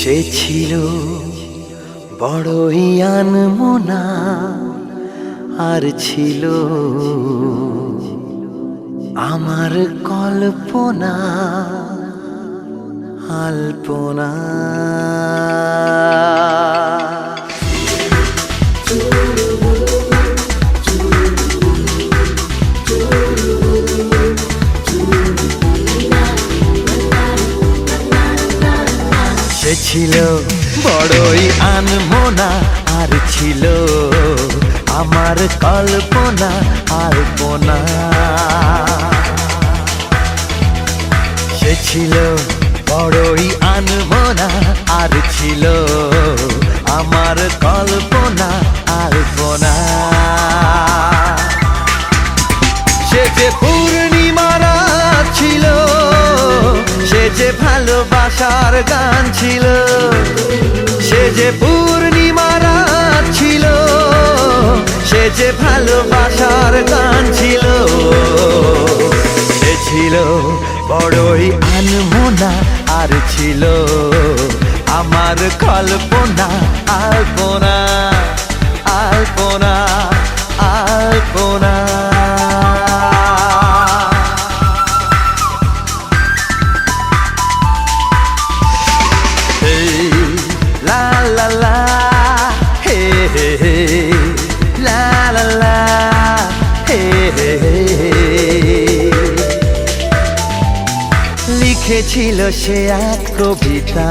সে ছিল বড়ই আনমনা, আর ছিল আমার কল্পনা আলপনা। সে ছিল বড়ই আনমনা, আর ছিল আমার কল্পনা আলপনা। সে ছিল বড়ই আনমনা, আর ছিল আমার কল্পনা আলপনা। সে যে পূর্ণিমা রাত ছিল, সে যে ভালোবাসার গান ছিল। সে যে পূর্ণিমা রাত ছিল, সে যে ভালোবাসার গান ছিল। সে ছিল বড়ই আনমনা, আর ছিল আমার কল্পনা আলপনা আলপনা আলপনা। লিখেছিল সে এক কবিতা,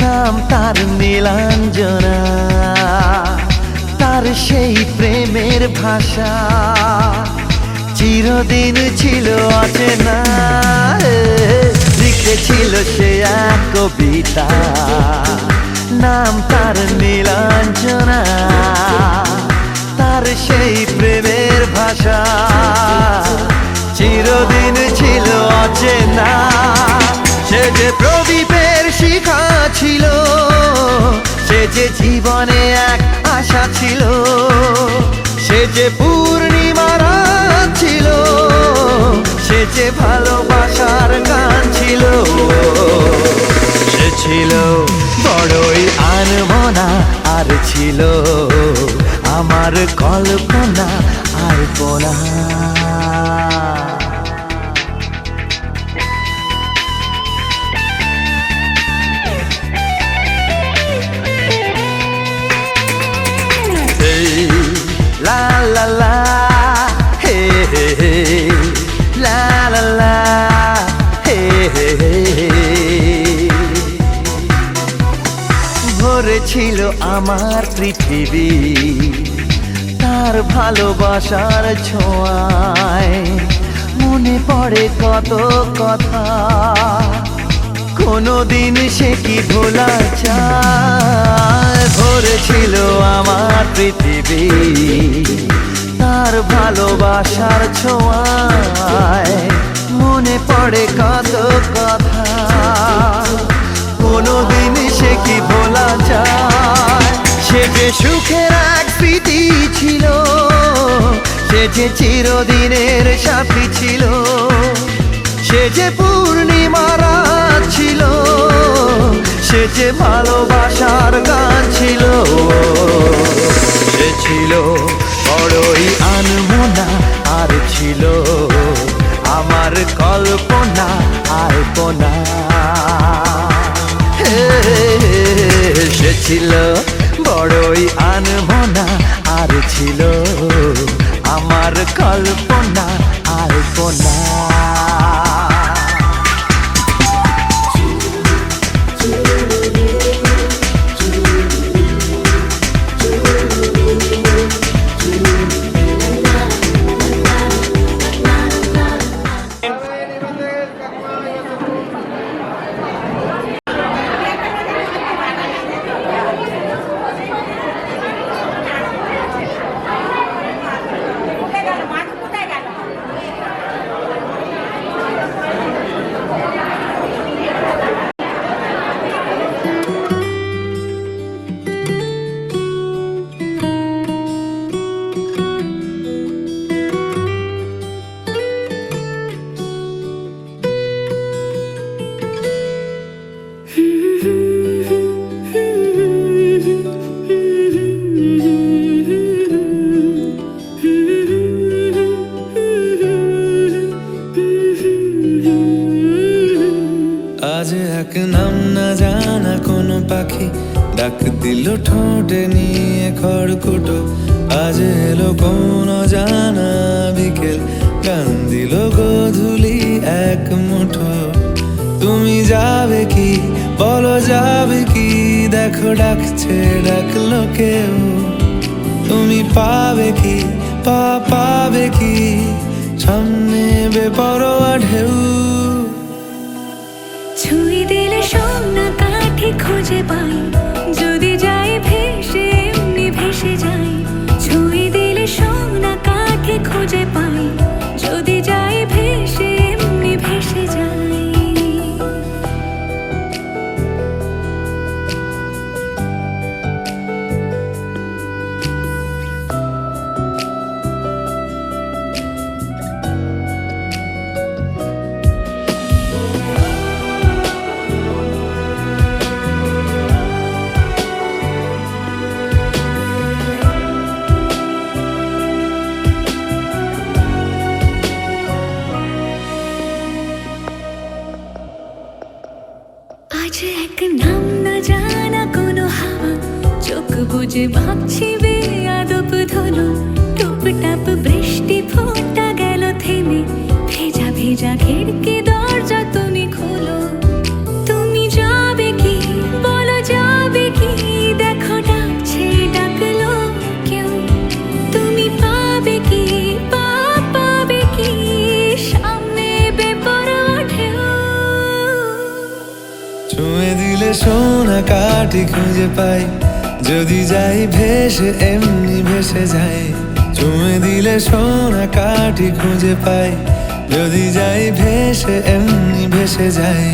নাম তার নীলাঞ্জনা। তার সেই প্রেমের ভাষা চিরদিন ছিল অচেনা। লিখেছিল সে এক কবিতা, নাম তার নীলাঞ্জনা। তার সেই প্রেমের ভাষা চিরদিন ছিল অচেনা। সে যে প্রদীপের শিখা ছিল, সে যে জীবনে এক আশা ছিল। সে যে পূর্ণিমা রাত ছিল, সে যে ভালোবাসার গান ছিল। সে ছিল বড়ই আনমনা, আর ছিল আমার কল্পনা আলপনা। La la la, hey hey hey, la la la, hey hey hey। ভরে ছিল আমার পৃথিবী তার ভালোবাসার ছোঁয়ায়। মনে পড়ে কত কথা, কোনদিন সে কি ভোলা যায়। ভরেছিল আমার পৃথিবী তার ভালোবাসার ছোঁয়ায়। মনে পড়ে কত কথা, কোনদিন সে কি ভোলা যায়। সে যে সুখের এক স্মৃতি ছিল, সে যে চিরদিনের সাথী ছিল। সে যে পূর্ণিমা রাত ছিল, সে যে ভালোবাসার গান ছিল। সে ছিল বড়ই আনমনা, আর ছিল আমার কল্পনা আলপনা। সে ছিল বড়ই আনমনা, আর ছিল আমার কল্পনা আলপনা। আজ এক নাম না জানা কোনো পাখি ডাক দিল ঠোঁটে নিয়ে খড়কুটো। আজ এলো কোন জানা বিকেল গান দিল গোধূলি এক মুঠো। তুমি যাবে কি বলো যাবে কি, দেখো ডাকছে ডাকলো কেউ। তুমি পাবে কি পাবে কি, সামনে বেপরোয়া ঢেউ। ছুঁয়ে দিলে সোনা কাঠি খুঁজে পাই, যদি যাই ভেসে এমনি ভেসে যাই। ছুঁয়ে দিলে সোনা কাঠি খুঁজে পাই, যদি যাই ভেসে এমনি ভেসে যাই। আজ এক নাম না জানা কোনো হাওয়া, চোখ বুজে ভাবছি বেয়াদব ধলো। টুপটাপ বৃষ্টি ফোঁটা গেল থেমে, ভেজা ভেজা খিড়কি দরজা তুমি খোলো। তুমি যাবে কি বলো যাবে কি, দেখো ডাকছে ডাকলো কেউ। তুমি পাবে কি পাবে কি, সামনে বেপরোয়া ঢেউ। ছুঁয়ে দিলে সোনা কাঠি খুঁজে পাই, যদি যাই ভেসে এমনি ভেসে যাই। ছুঁয়ে দিলে সোনা কাঠি খুঁজে পাই, যদি যাই ভেসে এমনি ভেসে যাই।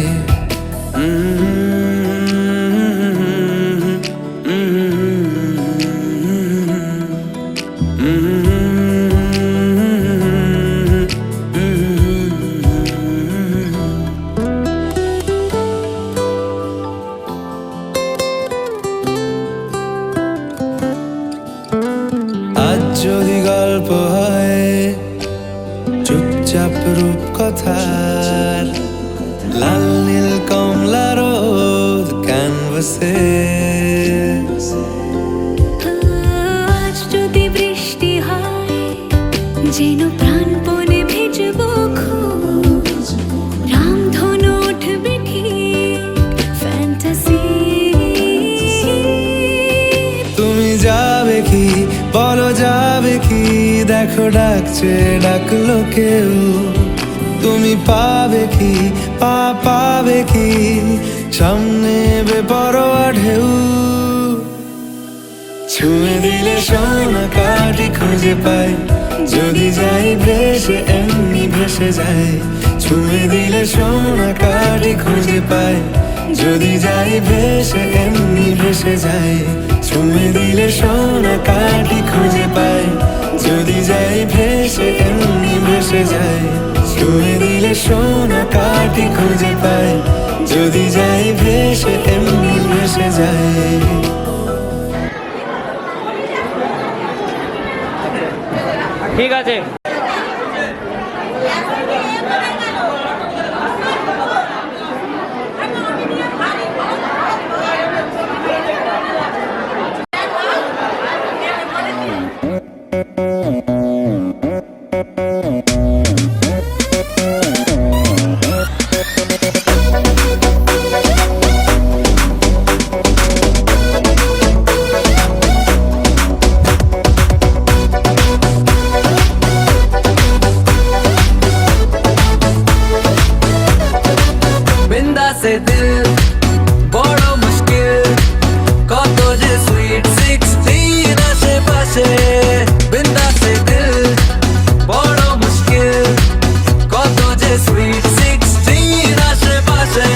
আজ যদি গল্প হয় চুপচাপ রূপকথার, লাল নীল কমলা রোদ ক্যানভাসে। আজ যদি বৃষ্টি হয় যেন প্রাণপণে ভেজবো খুব, রামধনু উঠবে ঠিক ফ্যান্টাসি। তুমি যাবে কি বলো যাবে কি, দেখো ডাকছে ডাকলো কেউ। তুমি পাবে কি পাবে কি, সামনে বেপরোয়া ঢেউ। ছুঁয়ে দিলে সোনা কাঠি খুঁজে পাই, যদি যাই ভেসে এমনি ভেসে যাই। ছুঁয়ে দিলে সোনা কাঠি খুঁজে পাই, যদি যাই ভেসে এমনি ভেসে যাই। ছুঁয়ে দিলে সোনা কাঠি খুঁজে পাই, যদি যাই ভেসে এমনি ভেসে যাই। ছুঁয়ে দিলে সোনা কাঠি খুঁজে পাই, যদি যাই ভেসে এমনি ভেসে যাই। ঠিক আছে। से दिल बड़ मुश्किल, कत जे स्वीट 16 आशेपाशे। बिंदा से दिल बड़ मुश्किल, कत जे स्वीट 16 आशेपाशे।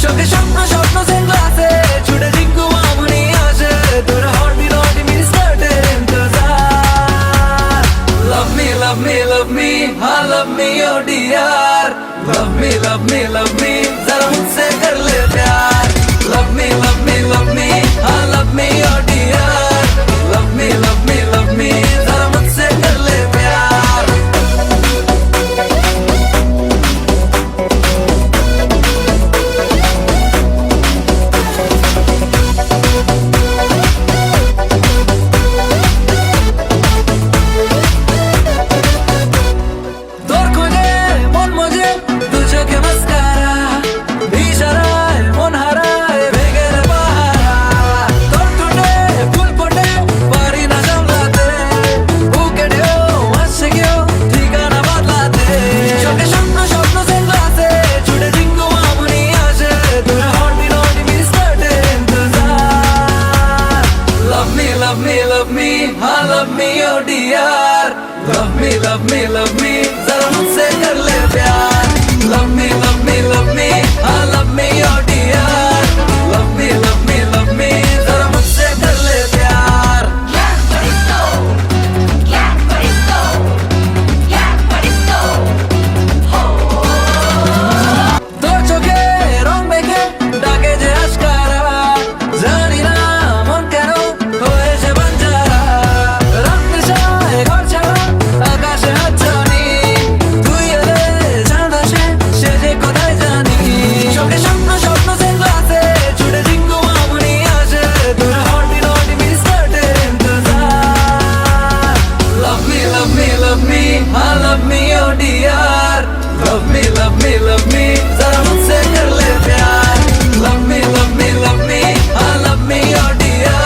চোখে স্বপ্ন স্বপ্ন সেন্গ্লাসে ছুটে জিঙ্কু মামুনি আসে, তোর হরবি রডি mini স্কার্টের ইন্তজার। Love me, love me, love me, हाँ love me oh dear। Love me, love me, love me, जरा मुझसे कर ले प्यार। Love me, love me, love me, हाँ love me oh dear। Love me, love me, love me, जरा मुझसे कर ले प्यार। me oh dear, love me love me love me, जरा मुझसे कर ले प्यार. Love me love me love me, ah love me oh dear, love me love me love me, जरा मुझसे कर ले प्यार. দু চোখে রং মেখে ডাকে যে আশকারা, জানি না মন কেন হয়েছে বাঞ্চারা. রাত নেশায় ঘর ছাড়া আকাশে হাতছানি, তুই এলে চাঁদ আসে সে যে কোথায় জানি. চোখে স্বপ্ন স্বপ্ন সেন্ট্রাসে ছুটে জিঙ্গু মামুনি আসে, তোর হটি নটি মিস্টার্টের ইন্তজার. Love me love me love me, ah love me oh dear, love me love me love me, जरा मुझसे कर ले प्यार. Love me love me love me, ah love me oh dear,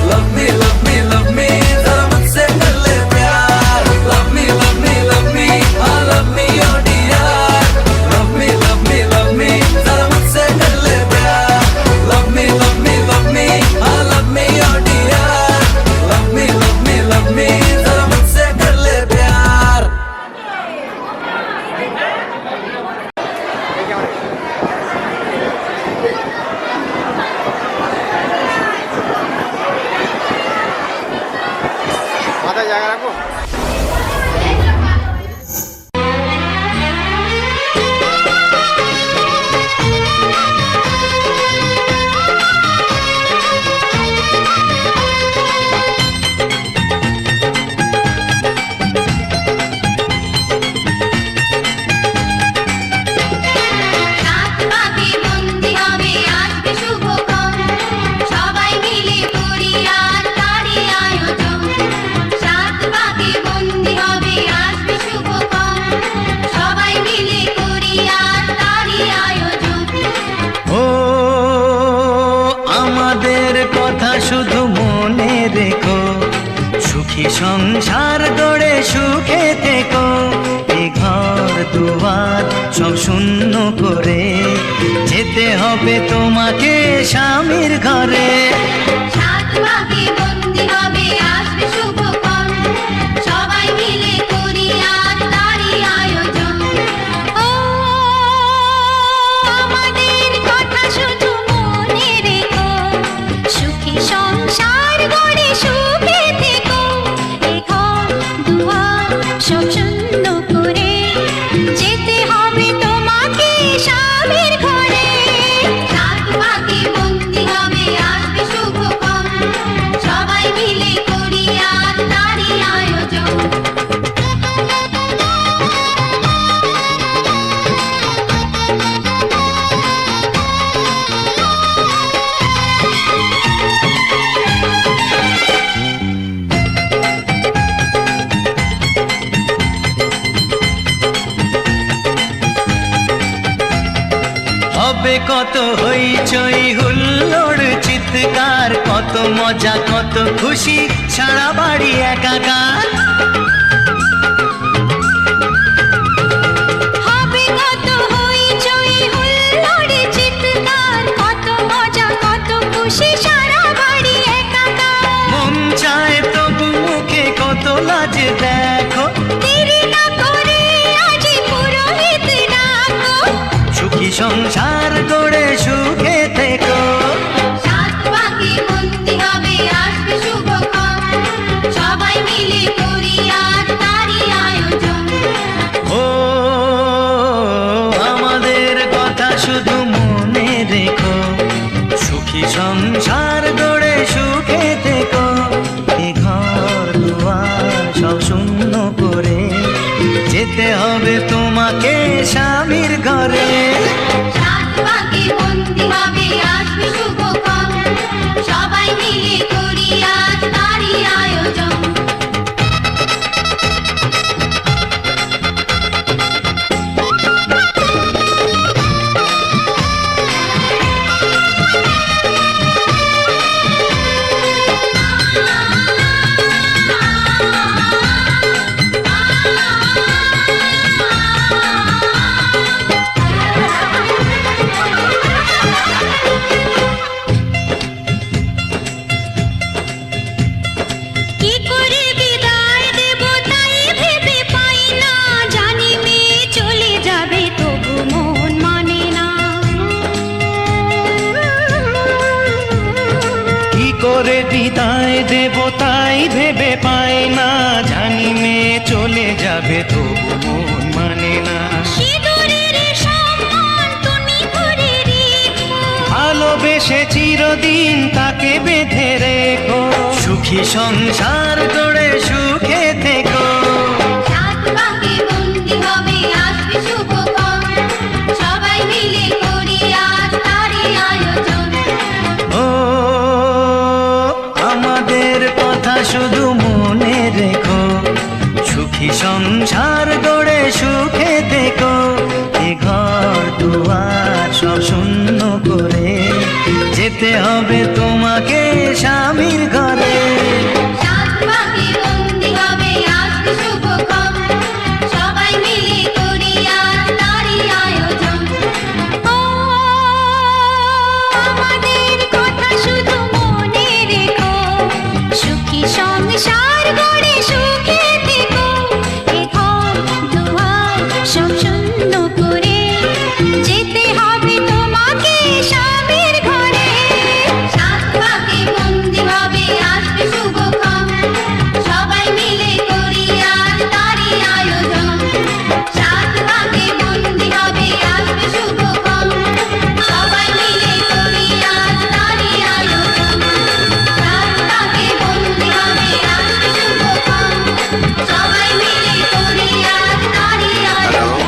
love me love me love me, जरा मुझसे कर ले प्यार. Love me love me love me, ah love me oh dear, love me love me love me, जरा मुझसे कर ले प्यार. Love me love me love me, ah love me oh dear, love me love me love me, जरा मुझसे कर ले प्यार. মাথায় জায়গা রাখবো। রাত পাকে বন্দি হবে আসবে শুভক্ষণ, সবাই মিলে করি আর তারই আয়োজন. রাত পাকে বন্দি হবে আসবে শুভক্ষণ, সবাই মিলে করি আর তারই আয়োজন. ও আমাদের কথা শুধু মনে রেখো, সুখী সংসার গড়ে সুখে থেকো. এ ঘর দুয়ার সব শূন্য করে যেতে হবে তোমাকে স্বামীর ঘরে. রাত পাকে বন্দি হবে আসবে শুভক্ষণ, সবাই মিলে করি আর তারই আয়োজন. ও আমাদের কথা শুধু মনে রেখো, সুখী সংসার গড়ে সুখে থেকো. এ ঘর দুয়ার সব শূন্য করে যেতে হবে তোমাকে স্বামীর ঘরে. রাত পাকে বন্দি হবে আসবে শুভক্ষণ, সবাই মিলে করি আর তারই আয়োজন. হবে কত হইচই হুল্লোড় চিৎকার, কত মজা কত খুশি সারা বাড়ি একাকার. হবে কত হইচই হুল্লোড় চিৎকার, কত মজা কত খুশি সারা বাড়ি একাকার. মন চায় তবু মুখে কত লাজ দেখো, দেরি না করে আজই পুরোহিত ডাকো. সুখী সংসার গড়ে সুখে থেকো. রাত পাকে বন্দি হবে আসবে শুভক্ষণ, সবাই মিলে করি আর তারই আয়োজন. ও আমাদের কথা শুধু মনে রেখো, সুখী সংসার গড়ে সুখে থেকো. এ ঘর দুয়ার সব শূন্য করে যেতে হবে তোমাকে স্বামীর ঘরে. রাত পাকে বন্দি হবে আসবে করে বিদায় দেব তাই ভেবে পাই না, জানি মেয়ে চলে যাবে তবু মন মানে না। সিঁদুরের সম্মান তুমি করে রেখো, ভালোবেসে চিরদিন তাকে বেঁধে রেখো, সুখী সংসার গড়ে সুখে থেকো। সাত পাকে বন্দি হবে আসবে শুভক্ষণ, সবাই মিলে করি আজ তারই আয়োজন। ও আমাদের কথা শুধু মনে রেখো, সুখী সংসার গড়ে সুখে থেকো। এ ঘর দুয়ার সব শূন্য করে যেতে হবে তোমাকে স্বামীর ঘরে। সাত পাকে বন্দি হবে আসবে শুভক্ষণ, সবাই মিলে করি আজ তারই আয়োজন। ও আমাদের কথা শুধু মনে রেখো, সুখী সংসার গড়ে সুখে থেকো। এ ঘর দুয়ার সব শূন্য করে যেতে হবে তোমাকে স্বামীর ঘরে। সাত পাকে বন্দি হবে আসবে শুভক্ষণ, সবাই মিলে করি আজ তারই আয়োজন। সাত পাকে বন্দি হবে আসবে শুভক্ষণ, সবাই মিলে করি আজ তারই আয়োজন। সাত পাকে বন্দি হবে আসবে শুভক্ষণ, সবাই মিলে করি আজ তারই আয়োজন।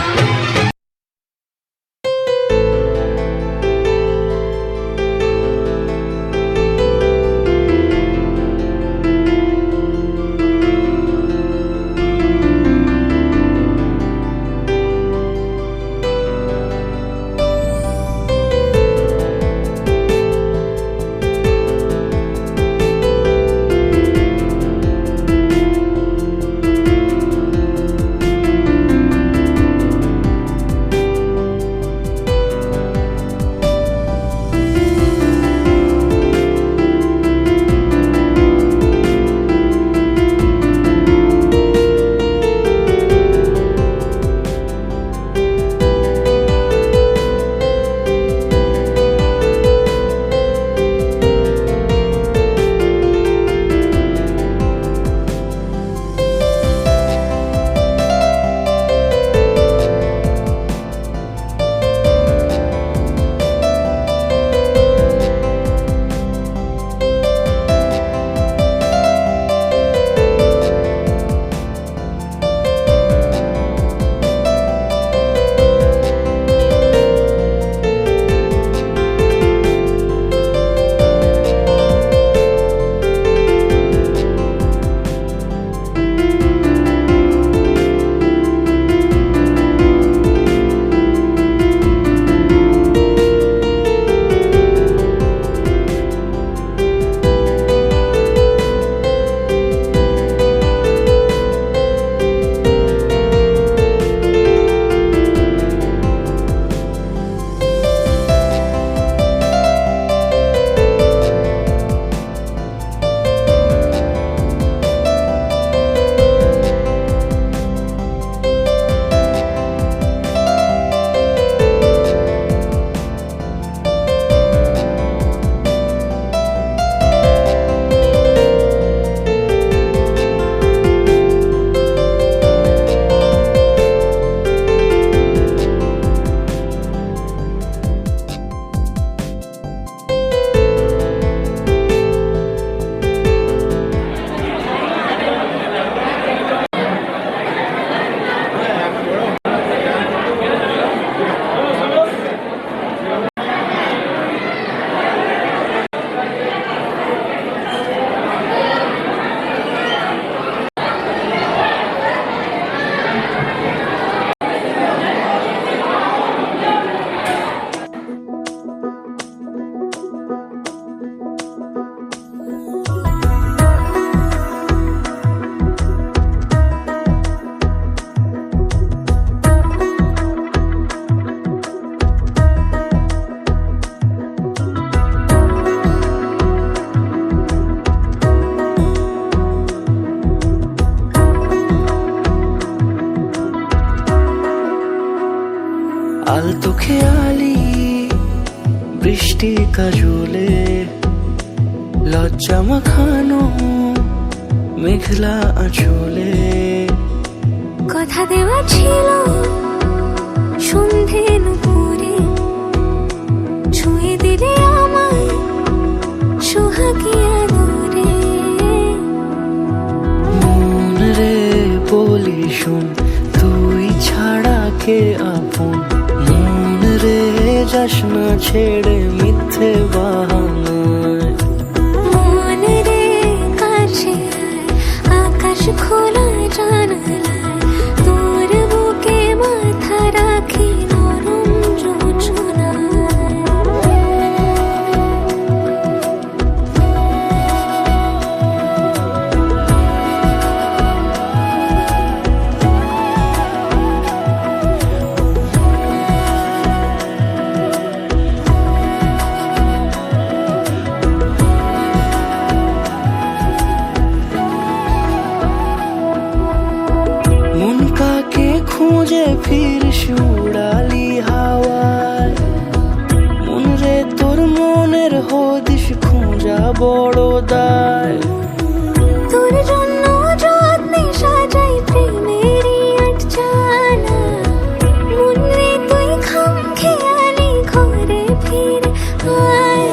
আলতো খেয়ালি বৃষ্টি কাজলে লজ্জা মাখানো মেঘলা আঁচলে। কথা দেওয়া ছিল সন্ধে নুপুরে, ছুঁয়ে দিলে আমায় সোহাগী আদরে। মন রে বলি শোন, তুই ছাড়া কে আপন। মন রে যাস না ছেড়ে মিথ্যে বাহানায়। মন রে কাছে আয়, আকাশ খোলা জানালায়, তোর বুকে মাথা রাখি নরম যোজনায়। মন কাকে খুঁজে ফিরিস উড়ালি হাওয়ায়। মন রে তোর মনের হদিস খোঁজা বড় দায়। তোর জন্য যত্নে সাজাই প্রেমেরই আটচালা, মন রে তুই খামখেয়ালি ঘরে ফিরে আয়।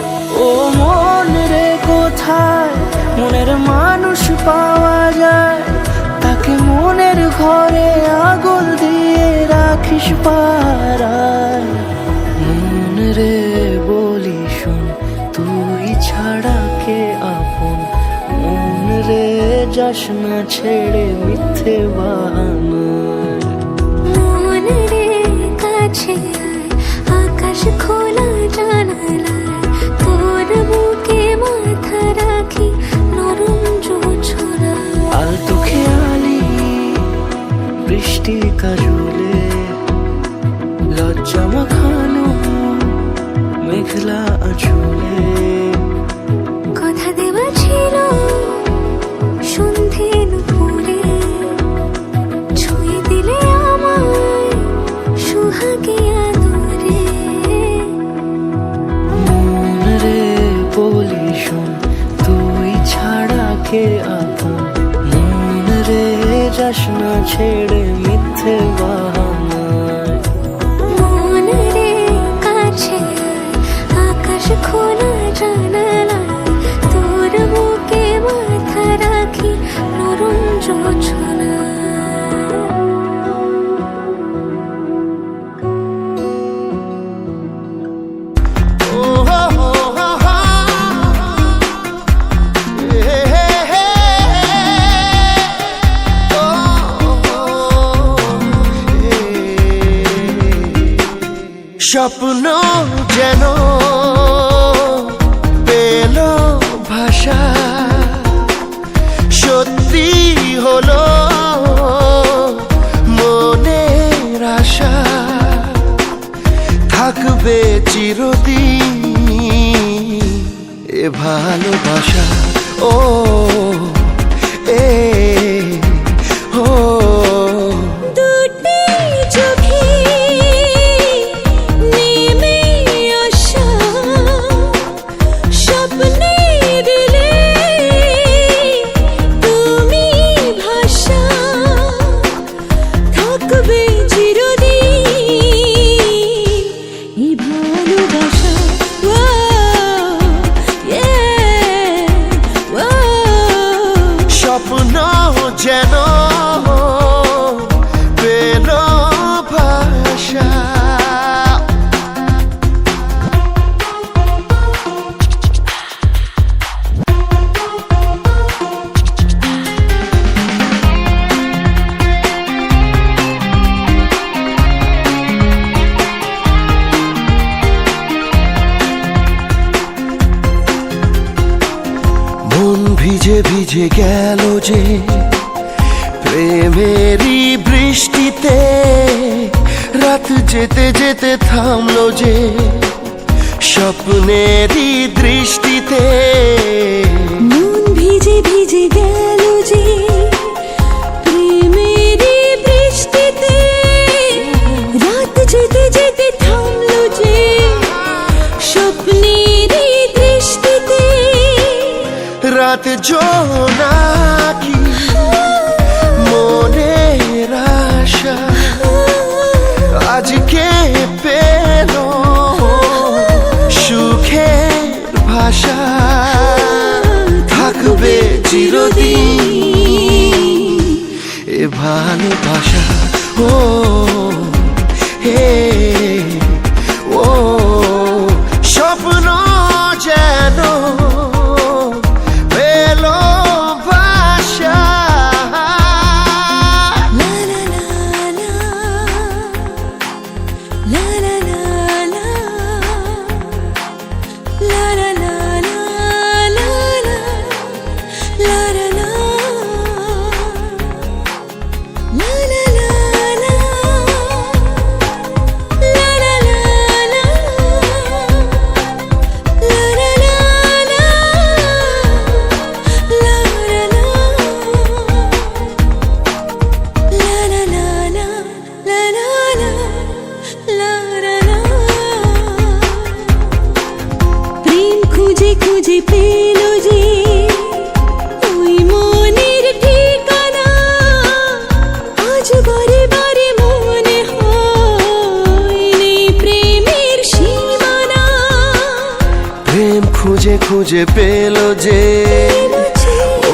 ও মন রে কোথায় মনের মানুষ পাওয়া যায়, তাকে মনের ঘরে আগুন দিয়ে রাখিস পাড়ায়। মন রে বলি শোন, তুই ছাড়া কে আপন। মন রে যাস না ছেড়ে মিথ্যে বাহানায়। মন রে কাছে আয়, আকাশ খোলা জানালায়, তোর বুকে মাথা রাখি নরম যোজনায়। আলতো খেয়ালি বৃষ্টি কাজলে, লজ্জা মাখানো মেঘলা আঁচলে। কথা দেওয়া ছিল সন্ধে নুপুরে, ছুঁয়ে দিলে আমায় সোহাগী আদরে। মন রে বলি শোন, তুই ছাড়া কে আপন। মন রে যাস না ছেড়ে মিথ্যে বাহানায়। মন রে কাছে আয়, আকাশ খোলা জানালায়, তোর বুকে মাথা রাখি নরম যোজনায়। স্বপ্ন যেন পেল ভাষা, সত্যি হলো মনের আশা, থাকবে চিরদিন এ ভালোবাসা। ও এ ও দুটি চোখে নেমে আসা, স্বপ্নে দিলে তুমি ভাষা, থাকবে চিরদিন এই ভালোবাসা। স্বপ্ন যেন পেল ভাষা। মন ভিজে ভিজে গেল যে প্রেমেরই বৃষ্টিতে, রাত যেতে যেতে থামলো যে স্বপ্নেরই দৃষ্টিতে। মন ভিজে ভিজে গেল যে প্রেমেরই বৃষ্টিতে, রাত যেতে যেতে থামলো যে স্বপ্নেরই দৃষ্টিতে। রাত জোনাকি মনের আশা আজকে পেল সুখের ভাষা থাকবে চিরদিন এ ভালোবাসা ও হে ও স্বপ্ন যেন পেল ভাষা প্রেম খুঁজে খুঁজে পেল যে ওই মনের ঠিকানা আজ বারে বারে মনে হয় নেই প্রেমের সীমানা প্রেম খুঁজে খুঁজে পেল যে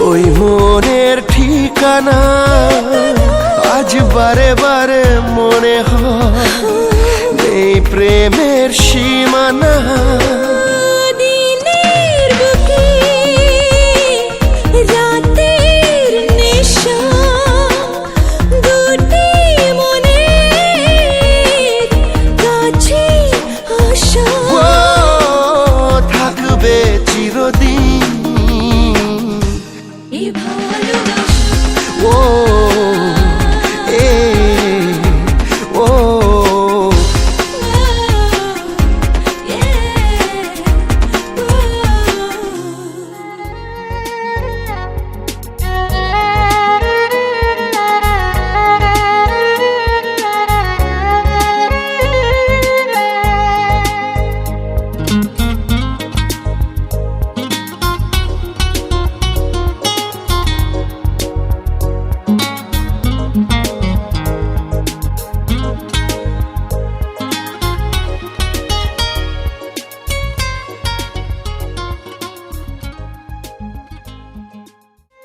ওই মনের ঠিকানা আজ বারে বারে মনে হয় নেই প্রেমের সীমানা